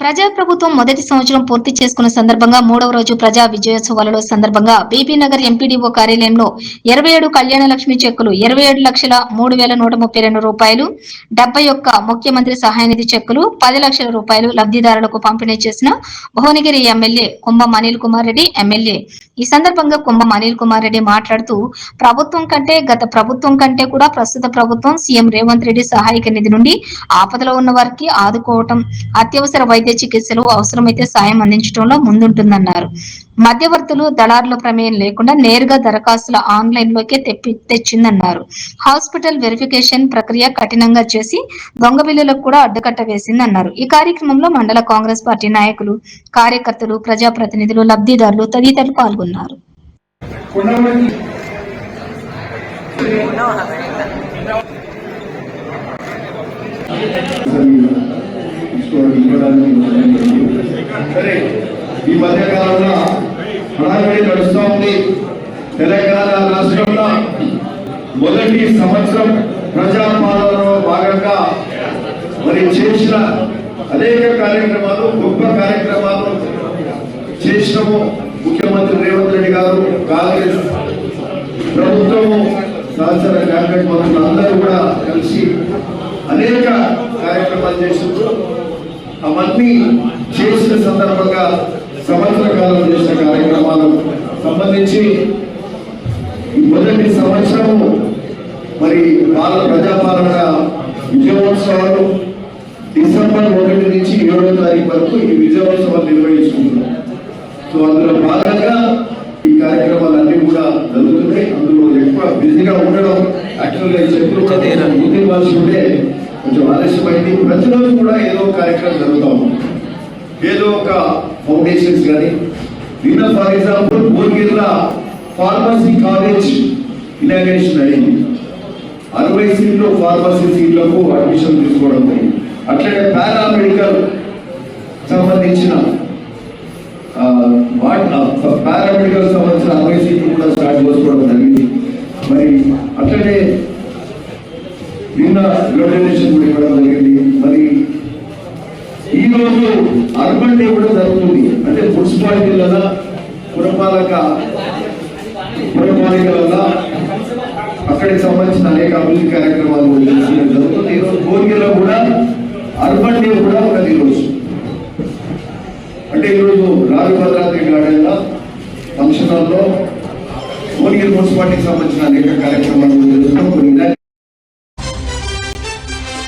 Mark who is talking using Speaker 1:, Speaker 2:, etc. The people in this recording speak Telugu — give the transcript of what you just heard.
Speaker 1: ప్రజాప్రభుత్వం మొదటి సంవత్సరం పూర్తి చేసుకున్న సందర్భంగా మూడవ రోజు ప్రజా విజయోత్సవాలలో సందర్భంగా బీబీనగర్ ఎంపీడీఓ కార్యాలయంలో 27 కళ్యాణ లక్ష్మి చెక్కులు 27,03,132 రూపాయలు, 71 ముఖ్యమంత్రి సహాయనిధి చెక్కులు 10 లక్షల రూపాయలు లబ్ధిదారులకు పంపిణీ చేసిన భువనగిరి ఎమ్మెల్యే కుంభం అనిల్ కుమార్ రెడ్డి ఎమ్మెల్యే. ఈ సందర్భంగా కుంభం అనిల్ కుమార్ రెడ్డి మాట్లాడుతూ ప్రభుత్వం కంటే గత ప్రభుత్వం కంటే కూడా ప్రస్తుత ప్రభుత్వం సీఎం రేవంత్ రెడ్డి సహాయక నిధి నుండి ఆపదలో ఉన్న వారికి ఆదుకోవటం, అత్యవసర వైద్య చికిత్సలు అవసరమైతే సాయం అందించడంలో ముందుంటుందన్నారు. మధ్యవర్తులు దళారుల ప్రమేయం లేకుండా నేరుగా దరఖాస్తుల ఆన్లైన్ లోకే తెచ్చిందన్నారు. హాస్పిటల్ వెరిఫికేషన్ ప్రక్రియ కఠినంగా చేసి దొంగ బిల్లులకు కూడా అడ్డుకట్ట వేసిందన్నారు. ఈ కార్యక్రమంలో మండల కాంగ్రెస్ పార్టీ నాయకులు, కార్యకర్తలు, ప్రజాప్రతినిధులు, లబ్ధిదారులు తదితరులు పాల్గొన్నారు.
Speaker 2: సరే, ఈ మధ్య కాలంలో హడావిడి నడుస్తూ ఉంది. తెలంగాణ రాష్ట్రంలో మొదటి సంవత్సరం ప్రజాపాలనలో భాగంగా మరి చేసిన అనేక కార్యక్రమాలు, గొప్ప కార్యక్రమాలు చేసినాము. ముఖ్యమంత్రి రేవంత్ రెడ్డి గారు, కాంగ్రెస్ ప్రభుత్వము, శాసన క్యాబినెట్ మంత్రులు అందరూ కూడా కలిసి అనేక కార్యక్రమాలు చేసినప్పుడు అవన్నీ చేసిన సందర్భంగా సంవత్సర కాలం చేసిన కార్యక్రమాలు సంబంధించి మొదటి సంవత్సరము మరి ప్రజాపాలన విజయోత్సవాలు డిసెంబర్ 1 నుంచి 7వ తారీఖు వరకు ఈ విజయోత్సవాలు నిర్వహించుకుంటున్నాం. సో అందులో భాగంగా ఈ కార్యక్రమాలన్నీ కూడా జరుగుతున్నాయి. అందులో ఎక్కువ బిజీగా ఉండడం, యాక్చువల్గా చెప్పులు ముందువాల్సి ఉంటే కొంచెం ఆలస్యమైంది. ప్రతిరోజు కూడా ఏదో కార్యక్రమం జరుగుతూ ఉంది. ఏదో ఒక ఫౌండేషన్స్ కానీ, నిన్న ఫర్ ఎగ్జాంపుల్ భువనగిరిలో ఫార్మసీ కాలేజ్ ఇనాగ్రేషన్ అయింది. 60 సీట్లు ఫార్మసీ సీట్లకు అడ్మిషన్ తీసుకోవడం జరిగింది. అట్లనే పారామెడికల్ సంబంధించిన పారామెడికల్ సంబంధించిన 60 సీట్లు కూడా స్టార్ట్ చేసుకోవడం జరిగింది. మరి అట్లనే నిన్న గ్రాడ్యుయేషన్ కూడా ఇవ్వడం జరిగింది. మరి ఈ రోజు అర్బన్ డే కూడా జరుగుతుంది. అంటే మున్సిపాలిటీలలో పురపాలికలలో అక్కడికి సంబంధించిన అనేక అభివృద్ధి కార్యక్రమాలు